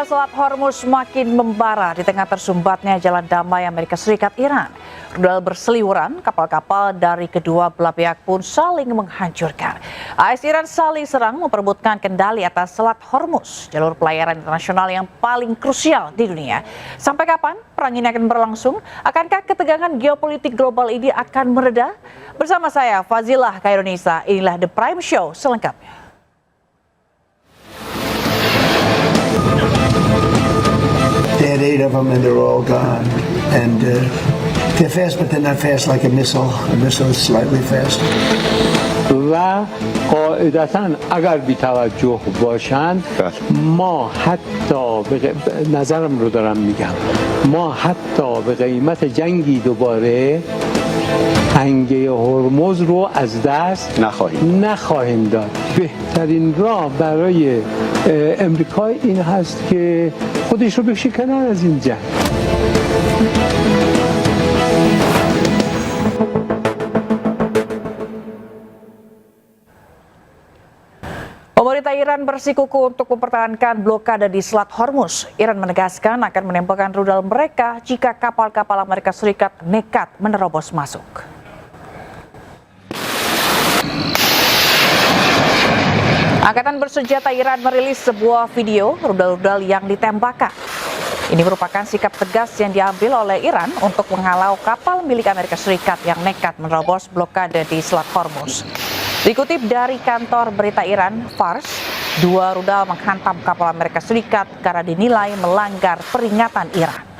Selat Hormuz makin membara di tengah tersumbatnya jalan damai Amerika Serikat Iran. Rudal berseliweran, kapal-kapal dari kedua belah pihak pun saling menghancurkan. AS Iran saling serang memperebutkan kendali atas Selat Hormuz, jalur pelayaran internasional yang paling krusial di dunia. Sampai kapan perang ini akan berlangsung? Akankah ketegangan geopolitik global ini akan mereda? Bersama saya Fazilah Khairunisa, inilah The Prime Show selengkapnya. They had 8 of them and they're all gone. And they're fast, but they're not fast like a missile. A missile is slightly fast. و قاعدتاً اگر بی توجه باشند ما حتی نظرم رو دارم میگم ما حتی به قیمت جنگی دوباره تنگه هرمز رو از دست نخواهیم داد. بهترین راه برای امریکا این هست که خودش رو بکشه کنار از این جنگ. Pemerintah Iran bersikuku untuk mempertahankan blokade di Selat Hormuz. Iran menegaskan akan menembakkan rudal mereka jika kapal-kapal Amerika Serikat nekat menerobos masuk. Angkatan bersenjata Iran merilis sebuah video rudal-rudal yang ditembakkan. Ini merupakan sikap tegas yang diambil oleh Iran untuk menghalau kapal milik Amerika Serikat yang nekat menerobos blokade di Selat Hormuz. Dikutip dari kantor berita Iran, Fars, 2 rudal menghantam kapal Amerika Serikat karena dinilai melanggar peringatan Iran.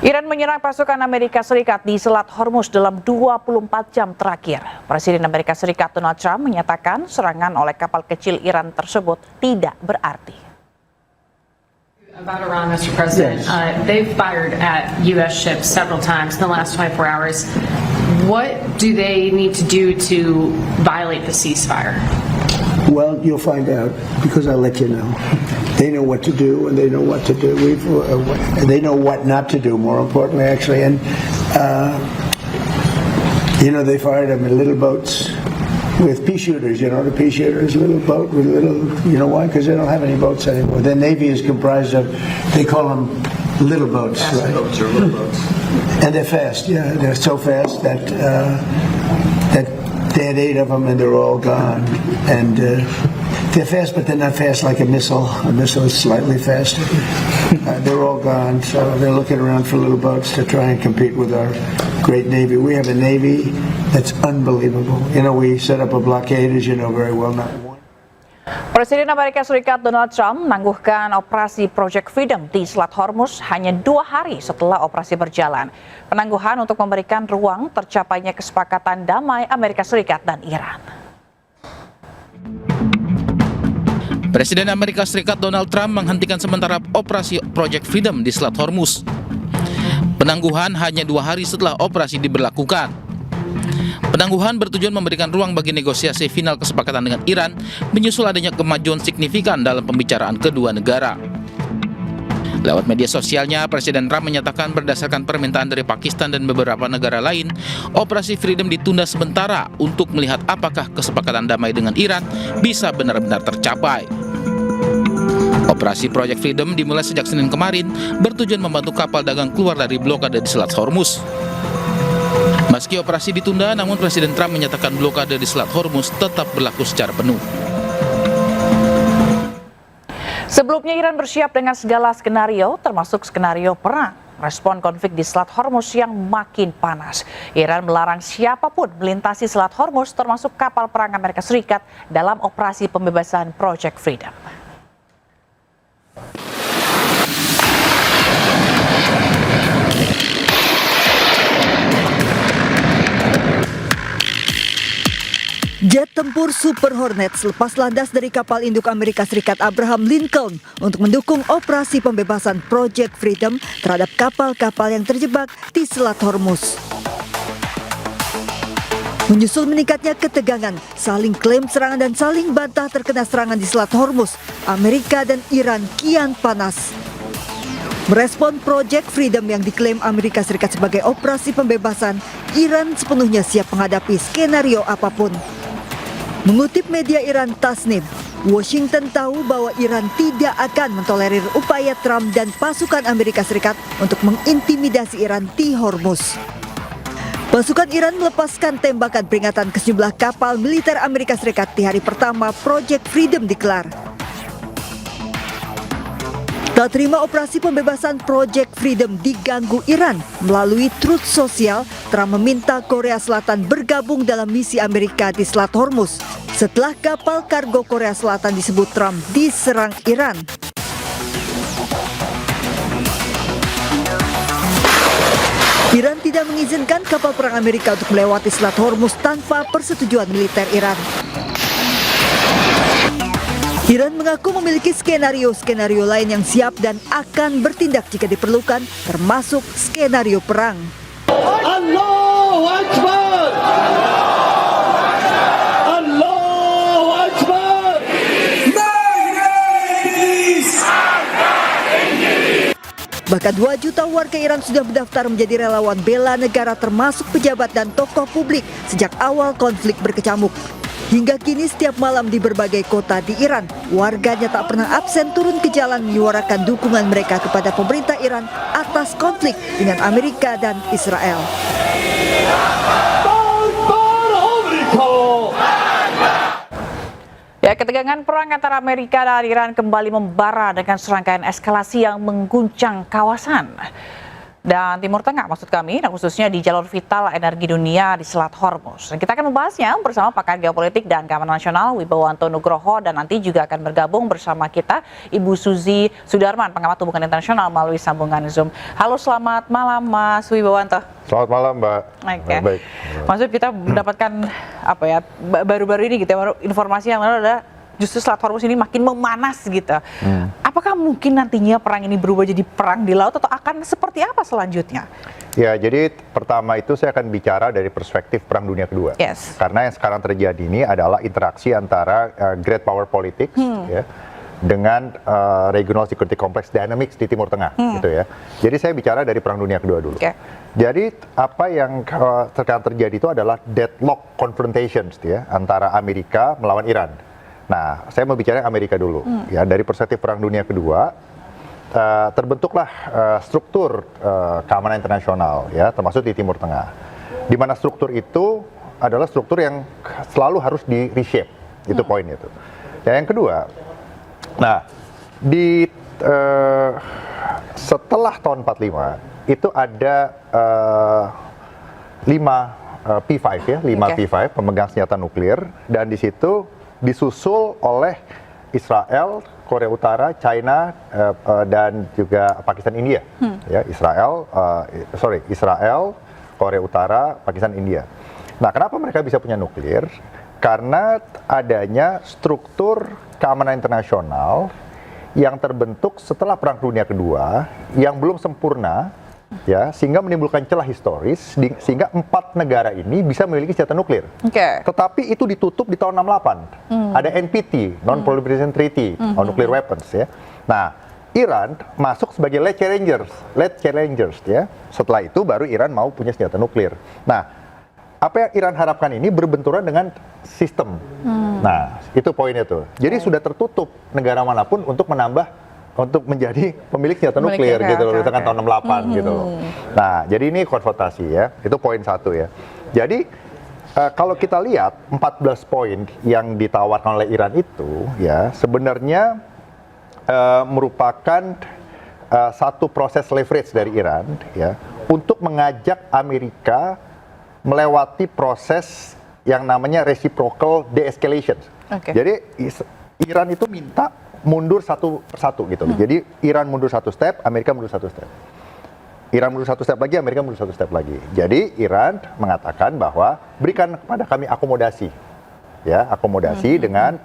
Iran menyerang pasukan Amerika Serikat di Selat Hormuz dalam 24 jam terakhir. Presiden Amerika Serikat Donald Trump menyatakan serangan oleh kapal kecil Iran tersebut tidak berarti. About Iran, Mr. President, they've fired at U.S. ships several times in the last 24 hours. What do they need to do to violate the ceasefire? Well, you'll find out because I'll let you know. They know what to do and they know what to do. They know what not to do, more importantly, actually. And, they fired them in little boats with pea shooters. The pea shooters, little boat with little, why? Because they don't have any boats anymore. The Navy is comprised of, they call them little boats. Fast right? Boats or little boats. And they're fast, yeah. They're so fast that They had 8 of them, and they're all gone. And they're fast, but they're not fast like a missile. A missile is slightly faster. They're all gone, so they're looking around for little boats to try and compete with our great Navy. We have a Navy that's unbelievable. You know, we set up a blockade, as you know very well, not one. Presiden Amerika Serikat Donald Trump menangguhkan operasi Project Freedom di Selat Hormuz hanya 2 hari setelah operasi berjalan. Penangguhan untuk memberikan ruang tercapainya kesepakatan damai Amerika Serikat dan Iran. Presiden Amerika Serikat Donald Trump menghentikan sementara operasi Project Freedom di Selat Hormuz. Penangguhan hanya 2 hari setelah operasi diberlakukan. Penangguhan bertujuan memberikan ruang bagi negosiasi final kesepakatan dengan Iran, menyusul adanya kemajuan signifikan dalam pembicaraan kedua negara. Lewat media sosialnya, Presiden Trump menyatakan berdasarkan permintaan dari Pakistan dan beberapa negara lain, operasi Freedom ditunda sementara untuk melihat apakah kesepakatan damai dengan Iran bisa benar-benar tercapai. Operasi Project Freedom dimulai sejak Senin kemarin, bertujuan membantu kapal dagang keluar dari blokade di Selat Hormuz. Meski operasi ditunda, namun Presiden Trump menyatakan blokade di Selat Hormuz tetap berlaku secara penuh. Sebelumnya Iran bersiap dengan segala skenario, termasuk skenario perang. Respon konflik di Selat Hormuz yang makin panas. Iran melarang siapapun melintasi Selat Hormuz, termasuk kapal perang Amerika Serikat dalam operasi pembebasan Project Freedom. Jet tempur Super Hornets lepas landas dari kapal induk Amerika Serikat Abraham Lincoln untuk mendukung operasi pembebasan Project Freedom terhadap kapal-kapal yang terjebak di Selat Hormuz. Menyusul meningkatnya ketegangan, saling klaim serangan dan saling bantah terkena serangan di Selat Hormuz, Amerika dan Iran kian panas. Merespon Project Freedom yang diklaim Amerika Serikat sebagai operasi pembebasan, Iran sepenuhnya siap menghadapi skenario apapun. Mengutip media Iran Tasnim, Washington tahu bahwa Iran tidak akan mentolerir upaya Trump dan pasukan Amerika Serikat untuk mengintimidasi Iran di Hormuz. Pasukan Iran melepaskan tembakan peringatan ke sejumlah kapal militer Amerika Serikat di hari pertama Project Freedom dikelar. Tak terima operasi pembebasan Project Freedom diganggu Iran, melalui Truth Social, Trump meminta Korea Selatan bergabung dalam misi Amerika di Selat Hormuz setelah kapal kargo Korea Selatan disebut Trump diserang Iran. Iran tidak mengizinkan kapal perang Amerika untuk melewati Selat Hormuz tanpa persetujuan militer Iran. Iran mengaku memiliki skenario-skenario lain yang siap dan akan bertindak jika diperlukan, termasuk skenario perang. Allahu Akbar! Allahu Akbar! Bahkan 2 juta warga Iran sudah mendaftar menjadi relawan bela negara, termasuk pejabat dan tokoh publik sejak awal konflik berkecamuk. Hingga kini setiap malam di berbagai kota di Iran, warganya tak pernah absen turun ke jalan menyuarakan dukungan mereka kepada pemerintah Iran atas konflik dengan Amerika dan Israel. Ya, ketegangan perang antara Amerika dan Iran kembali membara dengan serangkaian eskalasi yang mengguncang kawasan dan Timur Tengah, maksud kami, dan khususnya di jalur vital energi dunia di Selat Hormuz. Dan kita akan membahasnya bersama pakar geopolitik dan keamanan nasional Wibowanto Nugroho, dan nanti juga akan bergabung bersama kita Ibu Suzy Sudarman, pengamat hubungan internasional melalui sambungan Zoom. Halo, selamat malam Mas Wibowanto. Selamat malam Mbak. Oke. Baik. Maksud kita mendapatkan apa ya, baru-baru ini gitu ya, informasi yang ada justru Selat Hormuz ini makin memanas gitu. Apakah mungkin nantinya perang ini berubah jadi perang di laut atau akan seperti apa selanjutnya? Ya, jadi pertama itu saya akan bicara dari perspektif Perang Dunia Kedua. Yes. Karena yang sekarang terjadi ini adalah interaksi antara great power politics ya, dengan regional security complex dynamics di Timur Tengah gitu ya. Jadi saya bicara dari Perang Dunia Kedua dulu. Okay. Jadi apa yang sekarang terjadi itu adalah deadlock confrontations ya, antara Amerika melawan Iran. Nah, saya mau bicara Amerika dulu. Ya, dari perspektif Perang Dunia Kedua, terbentuklah struktur keamanan internasional, ya, termasuk di Timur Tengah. Di mana struktur itu adalah struktur yang selalu harus di reshape. Itu poinnya itu. Dan yang kedua, nah di setelah tahun 45 itu ada 5 P5 ya, 5 P5 pemegang senjata nuklir, dan di situ disusul oleh Israel, Korea Utara, China, dan juga Pakistan, India. Ya, Israel, Korea Utara, Pakistan, India. Nah, kenapa mereka bisa punya nuklir? Karena adanya struktur keamanan internasional yang terbentuk setelah Perang Dunia Kedua yang belum sempurna, ya, sehingga menimbulkan celah historis sehingga 4 negara ini bisa memiliki senjata nuklir. Tetapi itu ditutup di tahun 68. Ada NPT, Non-Proliferation Treaty on Nuclear Weapons, ya. Nah, Iran masuk sebagai late challengers, ya. Setelah itu baru Iran mau punya senjata nuklir. Nah, apa yang Iran harapkan ini berbenturan dengan sistem. Nah, itu poinnya tuh. Jadi sudah tertutup negara manapun untuk menjadi pemilik senjata nuklir gitu loh, misalkan tahun 68 gitu loh. Nah, jadi ini konfrontasi ya. Itu poin 1 ya. Jadi kalau kita lihat 14 poin yang ditawarkan oleh Iran itu ya sebenarnya merupakan satu proses leverage dari Iran ya untuk mengajak Amerika melewati proses yang namanya reciprocal de-escalation. Jadi Iran itu minta mundur satu persatu gitu. Jadi Iran mundur 1 step, Amerika mundur 1 step. Iran mundur 1 step lagi, Amerika mundur 1 step lagi. Jadi Iran mengatakan bahwa berikan kepada kami akomodasi, ya akomodasi dengan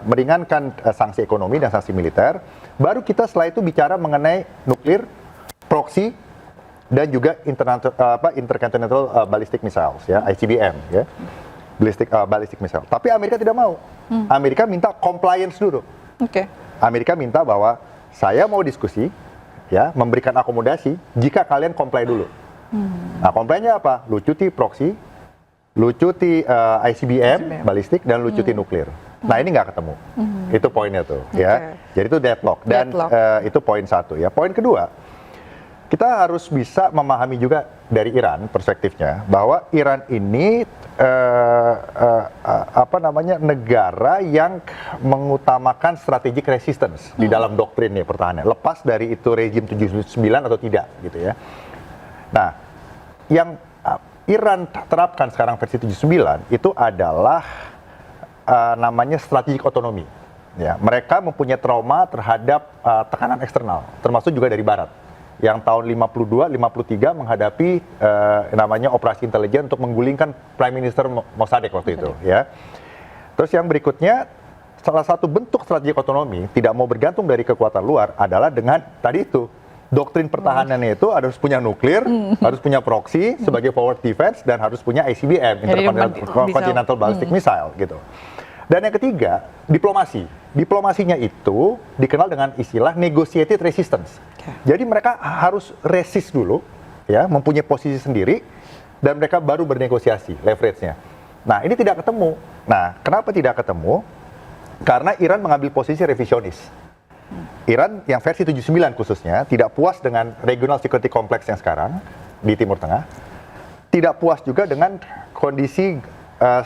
meringankan sanksi ekonomi dan sanksi militer. Baru kita setelah itu bicara mengenai nuklir, proksi, dan juga intercontinental ballistic missiles, ya ICBM, ya ballistic missile. Tapi Amerika tidak mau. Amerika minta compliance dulu. Amerika minta bahwa saya mau diskusi, ya memberikan akomodasi jika kalian comply dulu. Nah, comply-nya apa? Lu cuti proksi, lu cuti ICBM ballistic, dan lu cuti nuklir. Nah, ini nggak ketemu. Itu poinnya tuh, ya. Jadi itu deadlock. Dan itu poin 1 ya. Poin kedua, kita harus bisa memahami juga dari Iran perspektifnya bahwa Iran ini negara yang mengutamakan strategic resistance di dalam doktrinnya pertahanan, lepas dari itu rezim 79 atau tidak gitu ya. Nah, yang Iran terapkan sekarang versi 79 itu adalah namanya strategic otonomi. Ya, mereka mempunyai trauma terhadap tekanan eksternal, termasuk juga dari Barat. Yang tahun 52-53 menghadapi namanya operasi intelijen untuk menggulingkan Prime Minister Mossadegh waktu itu, ya. Terus yang berikutnya, salah satu bentuk strategi otonomi tidak mau bergantung dari kekuatan luar adalah dengan tadi itu doktrin pertahanannya itu harus punya nuklir, harus punya proxy sebagai forward defense, dan harus punya ICBM, Intercontinental Ballistic Missile gitu. Dan yang ketiga, diplomasi. Diplomasinya itu dikenal dengan istilah negotiated resistance. Jadi mereka harus resist dulu, ya, mempunyai posisi sendiri, dan mereka baru bernegosiasi, leverage-nya. Nah, ini tidak ketemu. Nah, kenapa tidak ketemu? Karena Iran mengambil posisi revisionis. Iran yang versi 79 khususnya tidak puas dengan regional security complex yang sekarang di Timur Tengah, tidak puas juga dengan kondisi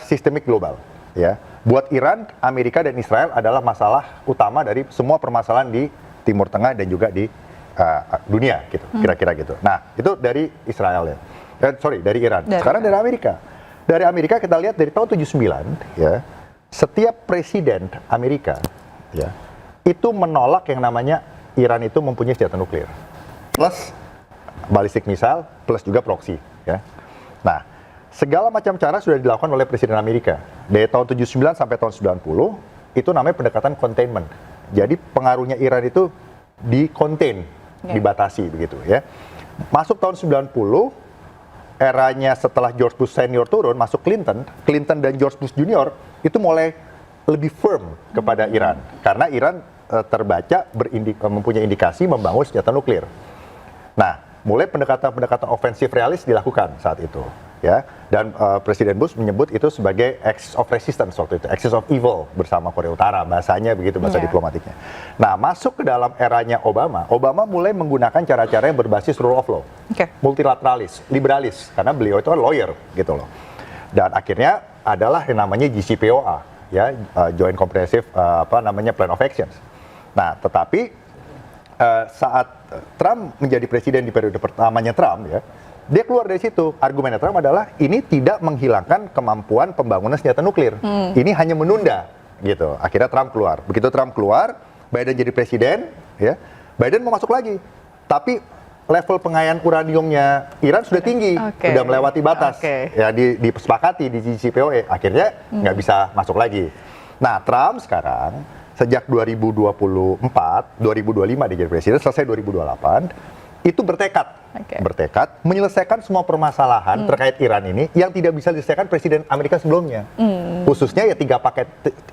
sistemik global, ya. Buat Iran, Amerika dan Israel adalah masalah utama dari semua permasalahan di Timur Tengah dan juga di dunia, gitu, kira-kira gitu. Nah, itu dari Israel ya. Dari Iran. Sekarang dari Amerika. Dari Amerika kita lihat dari tahun 79, ya, setiap presiden Amerika, ya, itu menolak yang namanya Iran itu mempunyai senjata nuklir, plus ballistic missile, plus juga proxy, ya. Nah, segala macam cara sudah dilakukan oleh Presiden Amerika. Dari tahun 79 sampai tahun 90, itu namanya pendekatan containment. Jadi pengaruhnya Iran itu di-contain, dibatasi begitu ya. Masuk tahun 90, eranya setelah George Bush senior turun, masuk Clinton dan George Bush junior, itu mulai lebih firm kepada Iran. Karena Iran terbaca mempunyai indikasi membangun senjata nuklir. Nah, mulai pendekatan-pendekatan ofensif realis dilakukan saat itu. Ya, dan Presiden Bush menyebut itu sebagai axis of resistance waktu itu, axis of evil bersama Korea Utara, bahasanya begitu, bahasa diplomatiknya. Nah, masuk ke dalam eranya Obama mulai menggunakan cara-cara yang berbasis rule of law, multilateralis, liberalis, karena beliau itu kan lawyer gitu loh. Dan akhirnya adalah yang namanya JCPOA, ya, Joint Comprehensive Plan of Actions. Nah, tetapi saat Trump menjadi presiden di periode pertamanya Trump, ya, dia keluar dari situ. Argumennya Trump adalah ini tidak menghilangkan kemampuan pembangunan senjata nuklir. Ini hanya menunda, gitu. Akhirnya Trump keluar. Begitu Trump keluar, Biden jadi presiden, ya. Biden mau masuk lagi, tapi level pengayaan uraniumnya Iran sudah tinggi, sudah melewati batas, ya disepakati di JCPOA. Akhirnya nggak bisa masuk lagi. Nah, Trump sekarang sejak 2024, 2025 dia jadi presiden, selesai 2028, itu bertekad menyelesaikan semua permasalahan terkait Iran ini yang tidak bisa diselesaikan presiden Amerika sebelumnya. Khususnya ya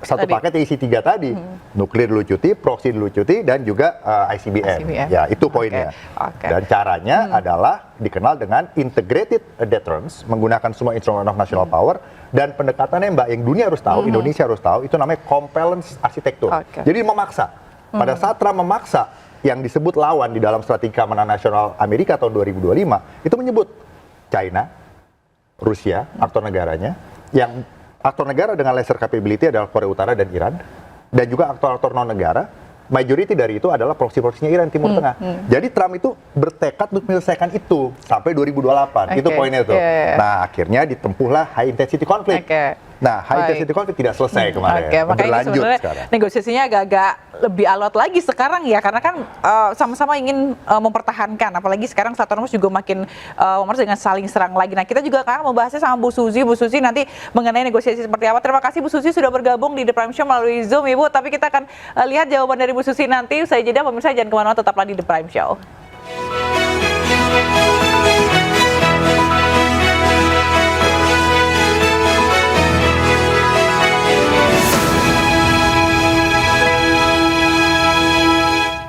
satu paket isi 3 tadi, nuklir dilucuti, proxy dilucuti, dan juga ICBM. Ya, itu poinnya. Dan caranya adalah dikenal dengan integrated deterrence, menggunakan semua instrumen of national power, dan pendekatannya Mbak yang dunia harus tahu, Indonesia harus tahu, itu namanya compellence arsitektur. Jadi memaksa. Pada saat Trump memaksa, yang disebut lawan di dalam strategi keamanan nasional Amerika tahun 2025 itu menyebut China, Rusia, aktor negaranya, yang aktor negara dengan lesser capability adalah Korea Utara dan Iran, dan juga aktor-aktor non negara. Majority dari itu adalah proksi-proksinya Iran Timur Tengah. Jadi Trump itu bertekad untuk menyelesaikan itu sampai 2028. Itu poinnya tuh. Nah, akhirnya ditempuhlah high intensity conflict. Nah, high intensity conflict tidak selesai kemarin. Makanya sebenarnya negosiasinya agak-agak lebih alot lagi sekarang ya, karena kan sama-sama ingin mempertahankan, apalagi sekarang Selat Hormuz juga makin memanas dengan saling serang lagi. Nah, kita juga akan membahasnya sama Bu Suzy nanti mengenai negosiasi seperti apa. Terima kasih Bu Suzy sudah bergabung di The Prime Show melalui Zoom, Ibu. Tapi kita akan lihat jawaban dari Bu Suzy nanti. Usai jeda, pemirsa jangan kemana-mana, tetaplah di The Prime Show.